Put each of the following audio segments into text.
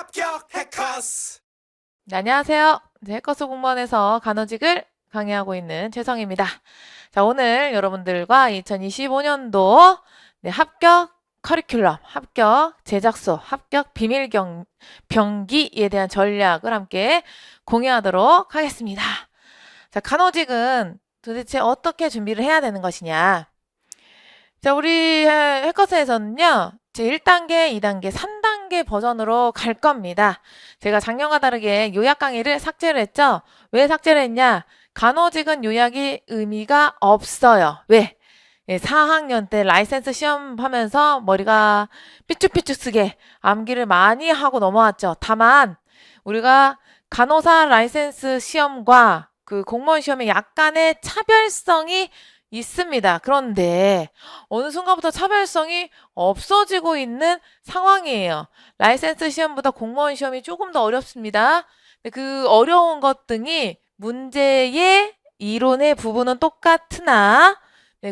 합격 해커스. 네, 안녕하세요. 해커스 공무원에서 간호직을 강의하고 있는 최성입니다. 자, 오늘 여러분들과 2025년도 합격 커리큘럼, 합격 제작소, 합격 병기에 대한 전략을 함께 공유하도록 하겠습니다. 자, 간호직은 도대체 어떻게 준비를 해야 되는 것이냐? 자, 우리 해커스에서는요, 제 1단계, 2단계, 3단계 버전으로 갈 겁니다. 제가 작년과 다르게 요약 강의를 삭제를 했죠? 왜 삭제를 했냐? 간호직은 요약이 의미가 없어요. 왜? 4학년 때 라이센스 시험 하면서 머리가 삐쭉삐쭉 쓰게 암기를 많이 하고 넘어왔죠. 다만, 우리가 간호사 라이센스 시험과 그 공무원 시험에 약간의 차별성이 있습니다. 그런데 어느 순간부터 차별성이 없어지고 있는 상황이에요. 라이센스 시험보다 공무원 시험이 조금 더 어렵습니다. 그 어려운 것 등이 문제의 이론의 부분은 똑같으나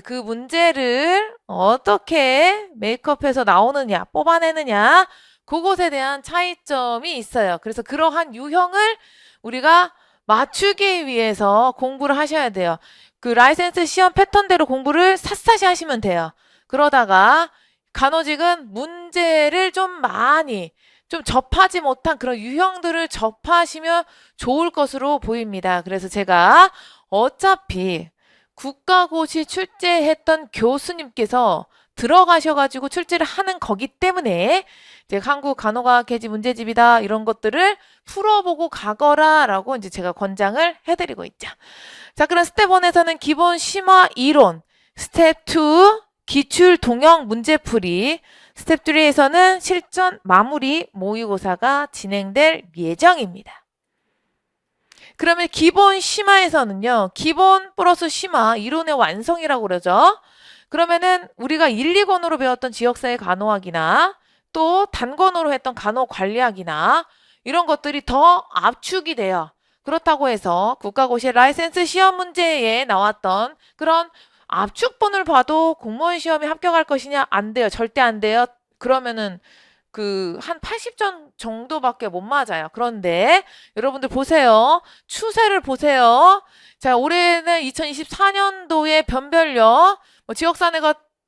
그 문제를 어떻게 메이크업해서 나오느냐, 뽑아내느냐, 그것에 대한 차이점이 있어요. 그래서 그러한 유형을 우리가 맞추기 위해서 공부를 하셔야 돼요. 그 라이센스 시험 패턴대로 공부를 샅샅이 하시면 돼요. 그러다가 간호직은 문제를 좀 많이 좀 접하지 못한 그런 유형들을 접하시면 좋을 것으로 보입니다. 그래서 제가 어차피 국가고시 출제했던 교수님께서 들어가셔가지고 출제를 하는 거기 때문에 이제 한국간호과학회지 문제집이다 이런 것들을 풀어보고 가거라 라고 이제 제가 권장을 해드리고 있죠. 자, 그럼 스텝 1에서는 기본 심화 이론, 스텝 2 기출 동형 문제풀이, 스텝 3에서는 실전 마무리 모의고사가 진행될 예정입니다. 그러면 기본 심화에서는요, 기본 플러스 심화, 이론의 완성이라고 그러죠. 그러면은 우리가 1, 2권으로 배웠던 지역사회 간호학이나 또 단권으로 했던 간호관리학이나 이런 것들이 더 압축이 돼요. 그렇다고 해서 국가고시 라이센스 시험 문제에 나왔던 그런 압축본을 봐도 공무원 시험에 합격할 것이냐? 안 돼요. 절대 안 돼요. 그러면은 그 한 80점 정도밖에 못 맞아요. 그런데 여러분들 보세요. 추세를 보세요. 자, 올해는 2024년도에 변별력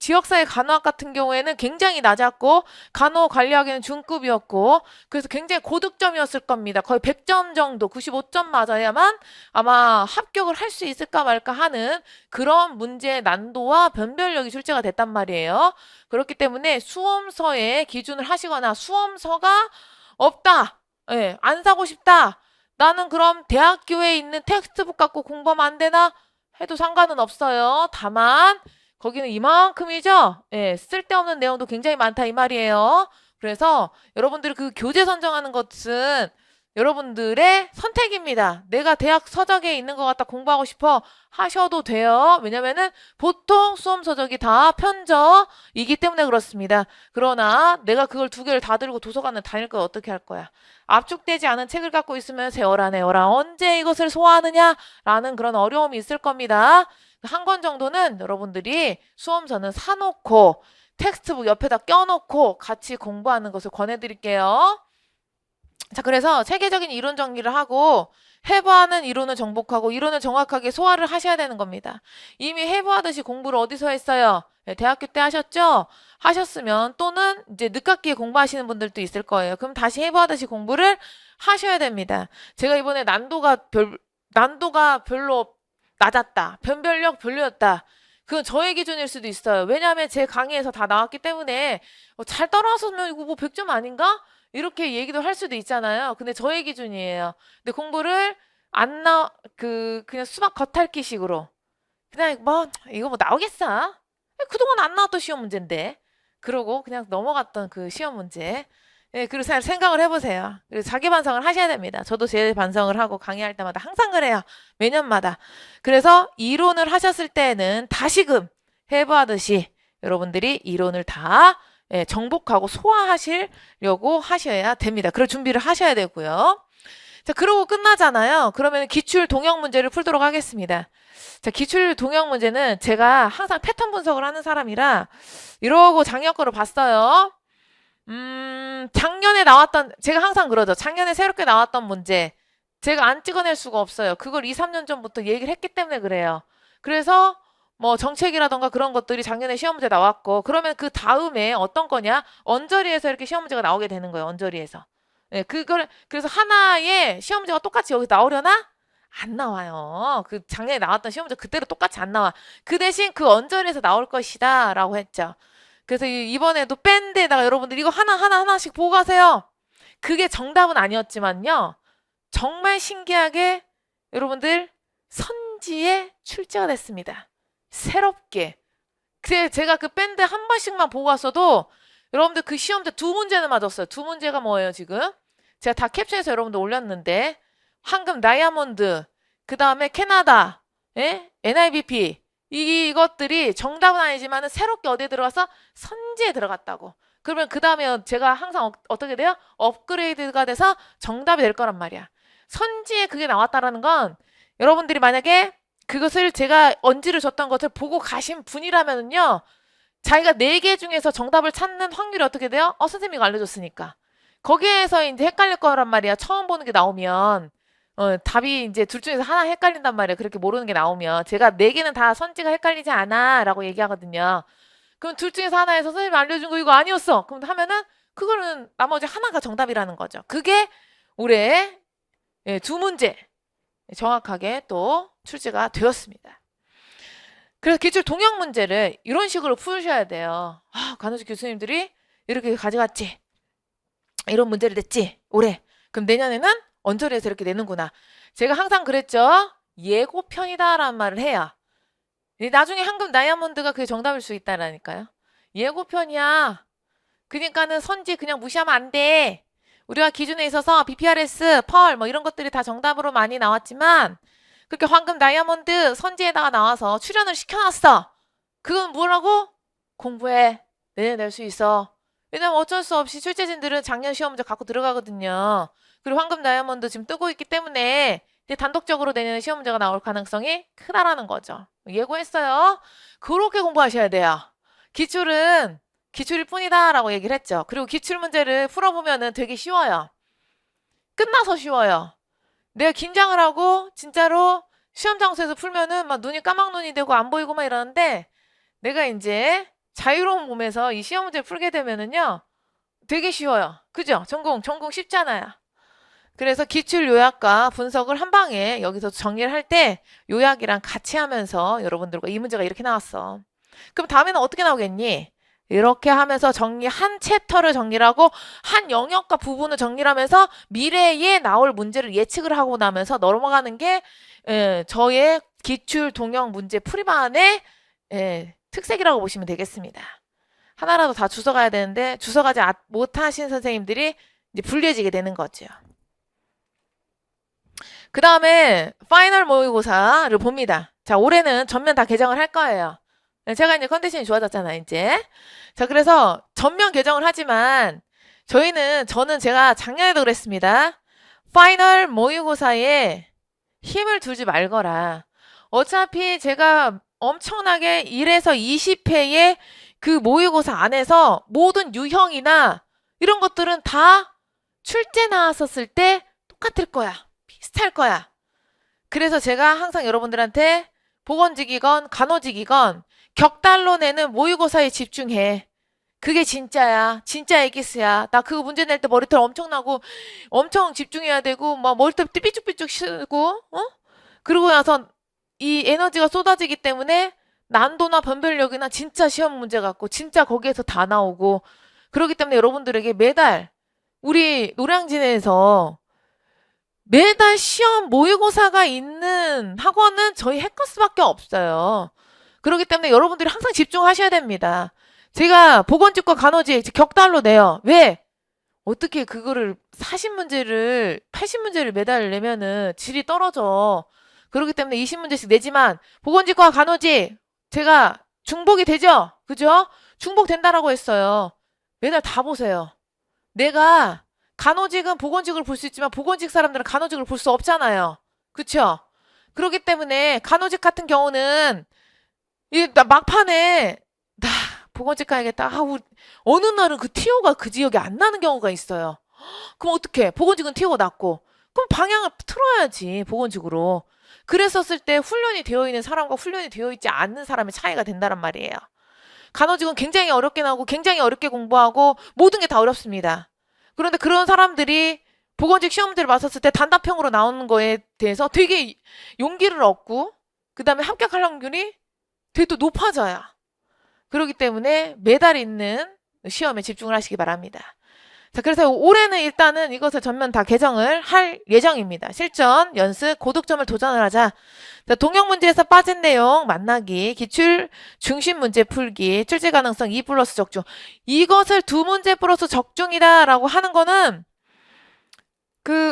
지역사회 간호학 같은 경우에는 굉장히 낮았고 간호관리학에는 중급이었고 그래서 굉장히 고득점이었을 겁니다. 거의 100점 정도, 95점 맞아야만 아마 합격을 할 수 있을까 말까 하는 그런 문제의 난도와 변별력이 출제가 됐단 말이에요. 그렇기 때문에 수험서에 기준을 하시거나 수험서가 없다. 예, 안 사고 싶다. 나는 그럼 대학교에 있는 텍스트북 갖고 공부하면 안 되나? 해도 상관은 없어요. 다만 거기는 이만큼이죠? 예, 쓸데없는 내용도 굉장히 많다 이 말이에요. 그래서 여러분들이 그 교재 선정하는 것은 여러분들의 선택입니다. 내가 대학 서적에 있는 것 같다 공부하고 싶어 하셔도 돼요. 왜냐면은 보통 수험 서적이 다 편저이기 때문에 그렇습니다. 그러나 내가 그걸 두 개를 다 들고 도서관을 다닐 걸 어떻게 할 거야? 압축되지 않은 책을 갖고 있으면 세어라 내어라 언제 이것을 소화하느냐라는 그런 어려움이 있을 겁니다. 한 권 정도는 여러분들이 수험서는 사놓고 텍스트북 옆에다 껴놓고 같이 공부하는 것을 권해드릴게요. 자, 그래서 체계적인 이론 정리를 하고 해부하는 이론을 정복하고 이론을 정확하게 소화를 하셔야 되는 겁니다. 이미 해부하듯이 공부를 어디서 했어요? 네, 대학교 때 하셨죠? 하셨으면 또는 이제 늦깎이에 공부하시는 분들도 있을 거예요. 그럼 다시 해부하듯이 공부를 하셔야 됩니다. 제가 이번에 난도가 별로 낮았다. 변별력 별로였다. 그건 저의 기준일 수도 있어요. 왜냐하면 제 강의에서 다 나왔기 때문에 잘 따라왔으면 이거 뭐 100점 아닌가? 이렇게 얘기도 할 수도 있잖아요. 근데 저의 기준이에요. 근데 공부를 그냥 수박 겉핥기식으로 그냥 이거 뭐 나오겠어? 그동안 안 나왔던 시험 문제인데. 그러고 그냥 넘어갔던 그 시험 문제. 예, 그리고 생각을 해보세요. 그리고 자기 반성을 하셔야 됩니다. 저도 제 반성을 하고 강의할 때마다 항상 그래요. 매년마다. 그래서 이론을 하셨을 때는 다시금 해부하듯이 여러분들이 이론을 다 정복하고 소화하시려고 하셔야 됩니다. 그럴 준비를 하셔야 되고요. 자, 그러고 끝나잖아요. 그러면 기출 동형 문제를 풀도록 하겠습니다. 자, 기출 동형 문제는 제가 항상 패턴 분석을 하는 사람이라 이러고 작년 거를 봤어요. 작년에 나왔던, 제가 항상 그러죠. 작년에 새롭게 나왔던 문제, 제가 안 찍어낼 수가 없어요. 그걸 2, 3년 전부터 얘기를 했기 때문에 그래요. 그래서 뭐 정책이라던가 그런 것들이 작년에 시험 문제 나왔고, 그러면 그 다음에 어떤 거냐? 언저리에서 이렇게 시험 문제가 나오게 되는 거예요. 언저리에서. 예, 그래서 하나의 시험 문제가 똑같이 여기 나오려나? 안 나와요. 그 작년에 나왔던 시험 문제 그대로 똑같이 안 나와. 그 대신 그 언저리에서 나올 것이다 라고 했죠. 그래서 이번에도 밴드에다가 여러분들 이거 하나씩 보고 가세요. 그게 정답은 아니었지만요. 정말 신기하게 여러분들 선지에 출제가 됐습니다. 새롭게. 그래 제가 그 밴드 한 번씩만 보고 왔어도 여러분들 그 시험제 두 문제는 맞았어요. 두 문제가 뭐예요 지금? 제가 다 캡처해서 여러분들 올렸는데 황금 다이아몬드, 그 다음에 캐나다, 예? NIBP 이것들이 정답은 아니지만 새롭게 어디에 들어가서 선지에 들어갔다고. 그러면 그 다음에 제가 항상 어떻게 돼요? 업그레이드가 돼서 정답이 될 거란 말이야. 선지에 그게 나왔다라는 건 여러분들이 만약에 그것을 제가 언지를 줬던 것을 보고 가신 분이라면은요, 자기가 4개 중에서 정답을 찾는 확률이 어떻게 돼요? 선생님이 이거 알려줬으니까. 거기에서 이제 헷갈릴 거란 말이야. 처음 보는 게 나오면. 답이 이제 둘 중에서 하나 헷갈린단 말이에요. 그렇게 모르는 게 나오면. 제가 4개는 다 선지가 헷갈리지 않아. 라고 얘기하거든요. 그럼 둘 중에서 하나에서 선생님이 알려준 거 이거 아니었어. 그럼 하면은 그거는 나머지 하나가 정답이라는 거죠. 그게 올해 두 문제 정확하게 또 출제가 되었습니다. 그래서 기출 동형 문제를 이런 식으로 푸셔야 돼요. 간호사 교수님들이 이렇게 가져갔지. 이런 문제를 냈지. 올해. 그럼 내년에는 언저리에서 이렇게 내는구나. 제가 항상 그랬죠. 예고편이다라는 말을 해요. 나중에 황금 다이아몬드가 그게 정답일 수 있다라니까요. 예고편이야. 그러니까는 선지 그냥 무시하면 안 돼. 우리가 기준에 있어서 BPRS, 펄 뭐 이런 것들이 다 정답으로 많이 나왔지만 그렇게 황금 다이아몬드 선지에다가 나와서 출연을 시켜놨어. 그건 뭐라고? 공부해. 내년에 낼 수 있어. 왜냐면 어쩔 수 없이 출제진들은 작년 시험 문제 갖고 들어가거든요. 그리고 황금 다이아몬드 지금 뜨고 있기 때문에 이제 단독적으로 내년에 시험 문제가 나올 가능성이 크다라는 거죠. 예고했어요. 그렇게 공부하셔야 돼요. 기출은 기출일 뿐이다 라고 얘기를 했죠. 그리고 기출 문제를 풀어보면은 되게 쉬워요. 끝나서 쉬워요. 내가 긴장을 하고 진짜로 시험 장소에서 풀면은 막 눈이 까막눈이 되고 안 보이고 막 이러는데 내가 이제 자유로운 몸에서 이 시험 문제를 풀게 되면은요 되게 쉬워요. 그죠? 전공 쉽잖아요. 그래서 기출 요약과 분석을 한 방에 여기서 정리를 할 때 요약이랑 같이 하면서 여러분들과 이 문제가 이렇게 나왔어. 그럼 다음에는 어떻게 나오겠니? 이렇게 하면서 한 챕터를 정리를 하고 한 영역과 부분을 정리를 하면서 미래에 나올 문제를 예측을 하고 나면서 넘어가는 게 저의 기출 동형 문제 풀이반의 특색이라고 보시면 되겠습니다. 하나라도 다 주워 가야 되는데 주워 가지 못하신 선생님들이 이제 불리해지게 되는 거죠. 그 다음에 파이널 모의고사를 봅니다. 자, 올해는 전면 다 개정을 할 거예요. 제가 이제 컨디션이 좋아졌잖아요, 이제. 자, 그래서 전면 개정을 하지만 저는 제가 작년에도 그랬습니다. 파이널 모의고사에 힘을 두지 말거라. 어차피 제가 엄청나게 1에서 20회의 그 모의고사 안에서 모든 유형이나 이런 것들은 다 출제 나왔었을 때 똑같을 거야. 비슷할 거야. 그래서 제가 항상 여러분들한테 보건직이건 간호직이건 격달로 내는 모의고사에 집중해. 그게 진짜야. 진짜 에기스야. 나 그거 문제 낼 때 머리털 엄청 나고 엄청 집중해야 되고 막 머리털 삐쭉삐쭉 쓰고 그러고 나서 이 에너지가 쏟아지기 때문에 난도나 변별력이나 진짜 시험 문제 같고 진짜 거기에서 다 나오고 그렇기 때문에 여러분들에게 매달 우리 노량진에서 매달 시험 모의고사가 있는 학원은 저희 해커스밖에 없어요. 그렇기 때문에 여러분들이 항상 집중하셔야 됩니다. 제가 보건직과 간호직 격달로 내요. 왜? 어떻게 그거를 40문제를 80문제를 매달 내면은 질이 떨어져. 그렇기 때문에 20문제씩 내지만 보건직과 간호직 제가 중복이 되죠? 그죠? 중복된다라고 했어요. 매달 다 보세요. 내가 간호직은 보건직을 볼 수 있지만 보건직 사람들은 간호직을 볼 수 없잖아요. 그쵸? 그렇기 때문에 간호직 같은 경우는 이 막판에 보건직 가야겠다. 어느 날은 그 티오가 그 지역에 안 나는 경우가 있어요. 그럼 어떡해? 보건직은 티오가 났고. 그럼 방향을 틀어야지, 보건직으로. 그랬었을 때 훈련이 되어 있는 사람과 훈련이 되어 있지 않는 사람의 차이가 된다란 말이에요. 간호직은 굉장히 어렵게 나오고 굉장히 어렵게 공부하고 모든 게 다 어렵습니다. 그런데 그런 사람들이 보건직 시험들을 봤었을 때 단답형으로 나오는 거에 대해서 되게 용기를 얻고 그 다음에 합격할 확률이 되게 또 높아져요. 그렇기 때문에 매달 있는 시험에 집중을 하시기 바랍니다. 자, 그래서 올해는 일단은 이것을 전면 다 개정을 할 예정입니다. 실전, 연습, 고득점을 도전을 하자. 자, 동형 문제에서 빠진 내용 만나기, 기출 중심 문제 풀기, 출제 가능성 2 플러스 적중. 이것을 2문제 플러스 적중이다라고 하는 거는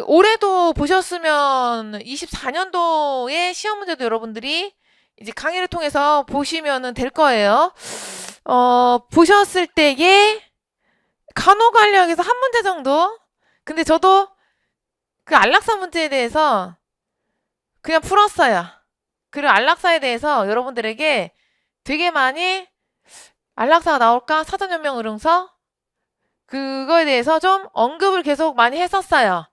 올해도 보셨으면 24년도의 시험 문제도 여러분들이 이제 강의를 통해서 보시면은 될 거예요. 보셨을 때에 간호관리학에서 한 문제 정도? 근데 저도 그 안락사 문제에 대해서 그냥 풀었어요. 그리고 안락사에 대해서 여러분들에게 되게 많이 안락사가 나올까? 사전연명 의뢰서 그거에 대해서 좀 언급을 계속 많이 했었어요.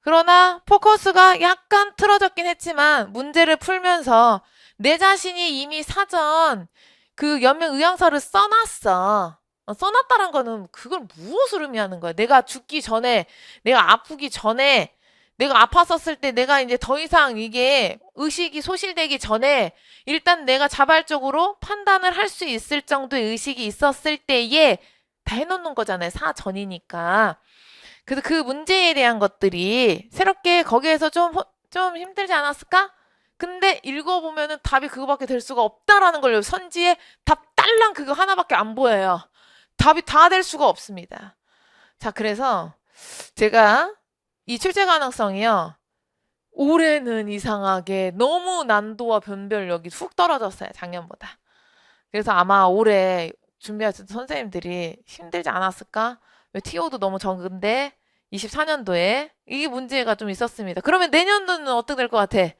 그러나 포커스가 약간 틀어졌긴 했지만 문제를 풀면서 내 자신이 이미 사전 그 연명 의향서를 써놨어. 써놨다는 거는 그걸 무엇을 의미하는 거야? 내가 죽기 전에, 내가 아프기 전에, 내가 아팠었을 때 내가 이제 더 이상 이게 의식이 소실되기 전에 일단 내가 자발적으로 판단을 할 수 있을 정도의 의식이 있었을 때에 다 해놓는 거잖아요. 사전이니까. 그래서 그 문제에 대한 것들이 새롭게 거기에서 좀 힘들지 않았을까? 근데 읽어보면은 답이 그거밖에 될 수가 없다라는 걸 선지에 답 딸랑 그거 하나밖에 안 보여요. 답이 다 될 수가 없습니다. 자, 그래서 제가 이 출제 가능성이요. 올해는 이상하게 너무 난도와 변별력이 훅 떨어졌어요. 작년보다. 그래서 아마 올해 준비하셨던 선생님들이 힘들지 않았을까? 왜 TO도 너무 적은데 24년도에 이 문제가 좀 있었습니다. 그러면 내년도는 어떻게 될 것 같아?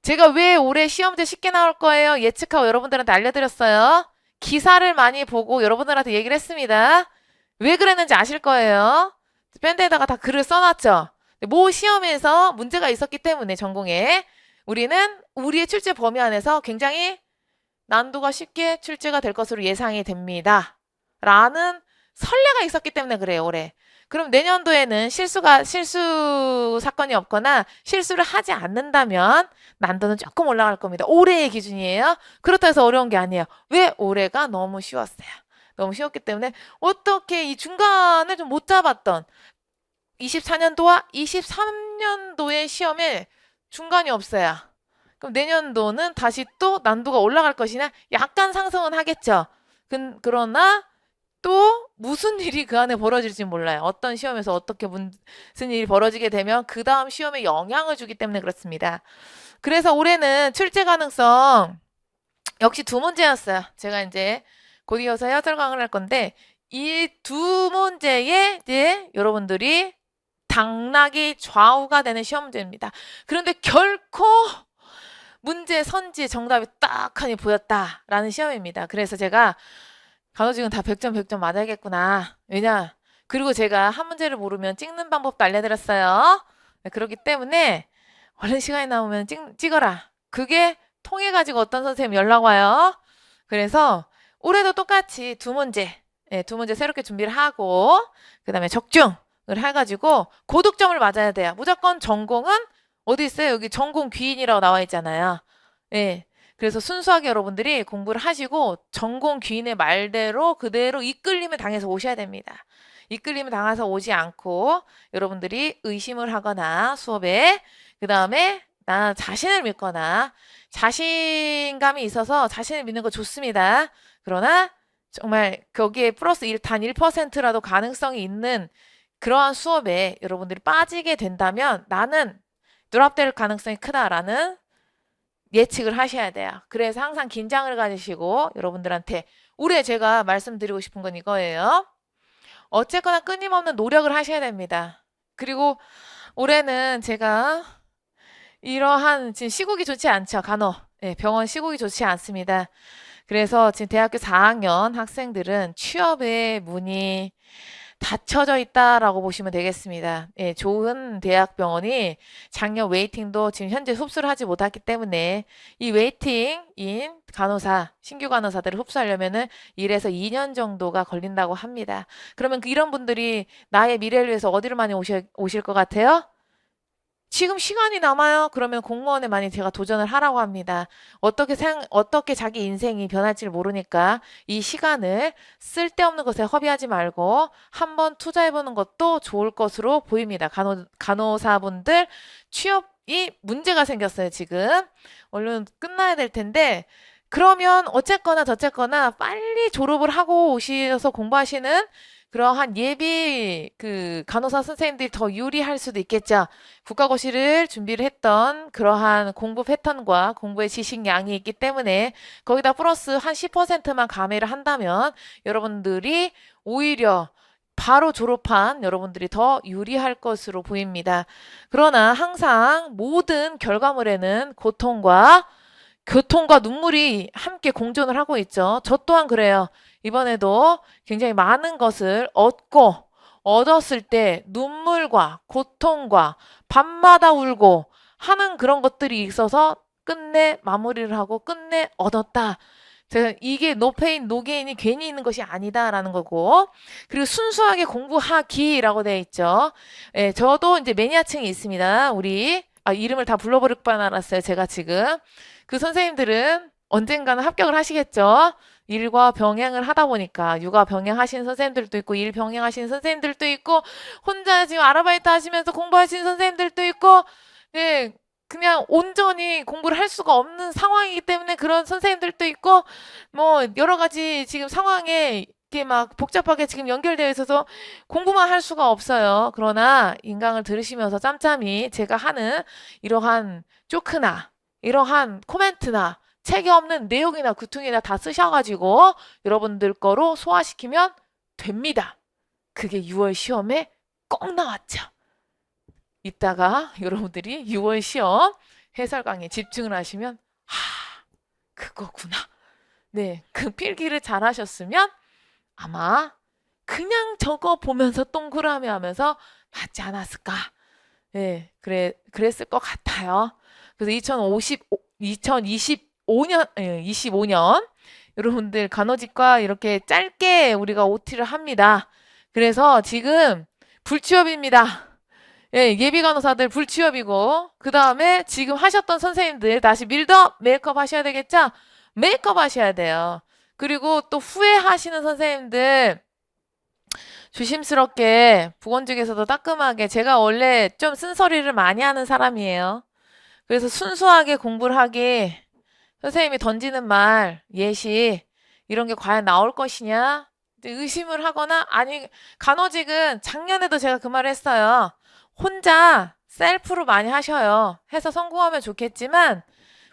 제가 왜 올해 시험제 쉽게 나올 거예요? 예측하고 여러분들한테 알려드렸어요. 기사를 많이 보고 여러분들한테 얘기를 했습니다. 왜 그랬는지 아실 거예요. 밴드에다가 다 글을 써놨죠. 모 시험에서 문제가 있었기 때문에 전공에 우리는 우리의 출제 범위 안에서 굉장히 난도가 쉽게 출제가 될 것으로 예상이 됩니다. 라는 선례가 있었기 때문에 그래요, 올해. 그럼 내년도에는 실수 사건이 없거나 실수를 하지 않는다면 난도는 조금 올라갈 겁니다. 올해의 기준이에요. 그렇다고 해서 어려운 게 아니에요. 왜? 올해가 너무 쉬웠어요. 너무 쉬웠기 때문에 어떻게 이 중간을 좀 못 잡았던 24년도와 23년도의 시험에 중간이 없어요. 그럼 내년도는 다시 또 난도가 올라갈 것이냐? 약간 상승은 하겠죠. 그러나 또 무슨 일이 그 안에 벌어질지 몰라요. 어떤 시험에서 어떻게 무슨 일이 벌어지게 되면 그 다음 시험에 영향을 주기 때문에 그렇습니다. 그래서 올해는 출제 가능성 역시 2문제였어요. 제가 이제 곧 이어서 해설 강의를 할 건데 이 2문제에 이제 여러분들이 당락이 좌우가 되는 시험 문제입니다. 그런데 결코 문제 선지 정답이 딱하니 보였다라는 시험입니다. 그래서 제가 간호직은 다 100점 100점 맞아야겠구나. 왜냐? 그리고 제가 한 문제를 모르면 찍는 방법도 알려드렸어요. 그렇기 때문에 얼른 시간이 나오면 찍어라. 그게 통해가지고 어떤 선생님 연락 와요. 그래서 올해도 똑같이 2문제, 2문제 새롭게 준비를 하고 그 다음에 적중을 해가지고 고득점을 맞아야 돼요. 무조건 전공은 어디 있어요? 여기 전공 귀인이라고 나와 있잖아요. 예. 그래서 순수하게 여러분들이 공부를 하시고 전공 귀인의 말대로 그대로 이끌림을 당해서 오셔야 됩니다. 이끌림을 당해서 오지 않고 여러분들이 의심을 하거나 수업에 그 다음에 나 자신을 믿거나 자신감이 있어서 자신을 믿는 거 좋습니다. 그러나 정말 거기에 플러스 단 1%라도 가능성이 있는 그러한 수업에 여러분들이 빠지게 된다면 나는 누락될 가능성이 크다라는 예측을 하셔야 돼요. 그래서 항상 긴장을 가지시고 여러분들한테 올해 제가 말씀드리고 싶은 건 이거예요. 어쨌거나 끊임없는 노력을 하셔야 됩니다. 그리고 올해는 제가 이러한 지금 시국이 좋지 않죠. 간호. 병원 시국이 좋지 않습니다. 그래서 지금 대학교 4학년 학생들은 취업의 문이 닫혀져 있다라고 보시면 되겠습니다. 예, 좋은 대학병원이 작년 웨이팅도 지금 현재 흡수를 하지 못했기 때문에 이 웨이팅인 간호사, 신규 간호사들을 흡수하려면은 1에서 2년 정도가 걸린다고 합니다. 그러면 이런 분들이 나의 미래를 위해서 어디를 많이 오실 것 같아요? 지금 시간이 남아요. 그러면 공무원에 많이 제가 도전을 하라고 합니다. 어떻게 자기 인생이 변할지를 모르니까 이 시간을 쓸데없는 것에 허비하지 말고 한번 투자해보는 것도 좋을 것으로 보입니다. 간호사분들 취업이 문제가 생겼어요, 지금. 얼른 끝나야 될 텐데, 그러면 어쨌거나 저쨌거나 빨리 졸업을 하고 오셔서 공부하시는 그러한 예비 간호사 선생님들이 더 유리할 수도 있겠죠. 국가고시를 준비를 했던 그러한 공부 패턴과 공부의 지식량이 있기 때문에 거기다 플러스 한 10%만 가미를 한다면 여러분들이 오히려 바로 졸업한 여러분들이 더 유리할 것으로 보입니다. 그러나 항상 모든 결과물에는 교통과 눈물이 함께 공존을 하고 있죠. 저 또한 그래요. 이번에도 굉장히 많은 것을 얻었을 때 눈물과 고통과 밤마다 울고 하는 그런 것들이 있어서 끝내 마무리를 하고 끝내 얻었다. 제가 이게 no pain, no gain이 괜히 있는 것이 아니다라는 거고, 그리고 순수하게 공부하기라고 되어 있죠. 예, 저도 이제 매니아층이 있습니다. 이름을 다 불러버릴 뻔 알았어요. 제가 지금. 그 선생님들은 언젠가는 합격을 하시겠죠. 일과 병행을 하다 보니까 육아 병행하시는 선생님들도 있고 일 병행하시는 선생님들도 있고 혼자 지금 아르바이트 하시면서 공부하시는 선생님들도 있고 예, 그냥 온전히 공부를 할 수가 없는 상황이기 때문에 그런 선생님들도 있고 뭐 여러 가지 지금 상황에 이렇게 막 복잡하게 지금 연결되어 있어서 공부만 할 수가 없어요. 그러나 인강을 들으시면서 짬짬이 제가 하는 이러한 조크나 이러한 코멘트나 책에 없는 내용이나 구퉁이나 다 쓰셔가지고 여러분들 거로 소화시키면 됩니다. 그게 6월 시험에 꼭 나왔죠. 이따가 여러분들이 6월 시험 해설 강의에 집중을 하시면 그거구나. 네, 그 필기를 잘 하셨으면 아마 그냥 저거 보면서 동그라미 하면서 맞지 않았을까. 네, 그랬을 것 같아요. 그래서 2025년, 25년 여러분들 간호직과 이렇게 짧게 우리가 OT를 합니다. 그래서 지금 불취업입니다. 예, 예비 간호사들 불취업이고 그 다음에 지금 하셨던 선생님들 다시 밀더 메이크업 하셔야 되겠죠? 메이크업 하셔야 돼요. 그리고 또 후회하시는 선생님들 조심스럽게 보건직에서도 따끔하게 제가 원래 좀 쓴소리를 많이 하는 사람이에요. 그래서 순수하게 공부를 하기 선생님이 던지는 말, 예시 이런 게 과연 나올 것이냐 의심을 하거나 아니 간호직은 작년에도 제가 그 말을 했어요. 혼자 셀프로 많이 하셔요. 해서 성공하면 좋겠지만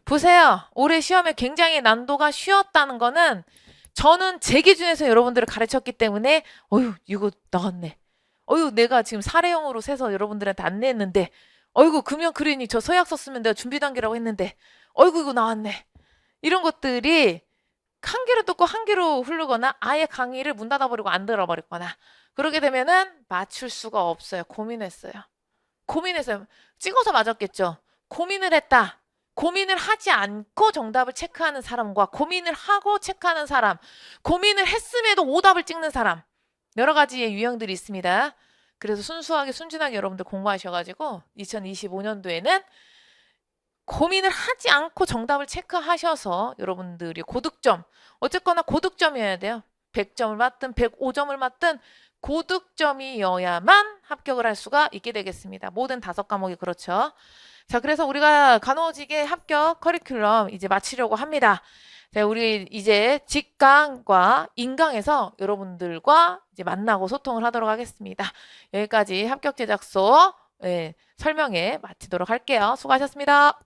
보세요. 올해 시험에 굉장히 난도가 쉬웠다는 거는 저는 제 기준에서 여러분들을 가르쳤기 때문에 어휴 이거 나왔네. 어휴 내가 지금 사례형으로 세서 여러분들한테 안내했는데 어이구 금연 크리닉 저 서약 썼으면 내가 준비 단계라고 했는데 어이구 이거 나왔네. 이런 것들이 한 귀로 듣고 한 귀로 흐르거나 아예 강의를 문 닫아버리고 안 들어버리거나 그러게 되면은 맞출 수가 없어요. 고민했어요. 찍어서 맞았겠죠. 고민을 했다. 고민을 하지 않고 정답을 체크하는 사람과 고민을 하고 체크하는 사람, 고민을 했음에도 오답을 찍는 사람 여러 가지의 유형들이 있습니다. 그래서 순수하게 순진하게 여러분들 공부하셔가지고 2025년도에는 고민을 하지 않고 정답을 체크하셔서 여러분들이 고득점, 어쨌거나 고득점이어야 돼요. 100점을 맞든 105점을 맞든 고득점이어야만 합격을 할 수가 있게 되겠습니다. 모든 5과목이 그렇죠. 자, 그래서 우리가 간호직의 합격 커리큘럼 이제 마치려고 합니다. 자, 우리 이제 직강과 인강에서 여러분들과 이제 만나고 소통을 하도록 하겠습니다. 여기까지 합격 제작소 설명에 마치도록 할게요. 수고하셨습니다.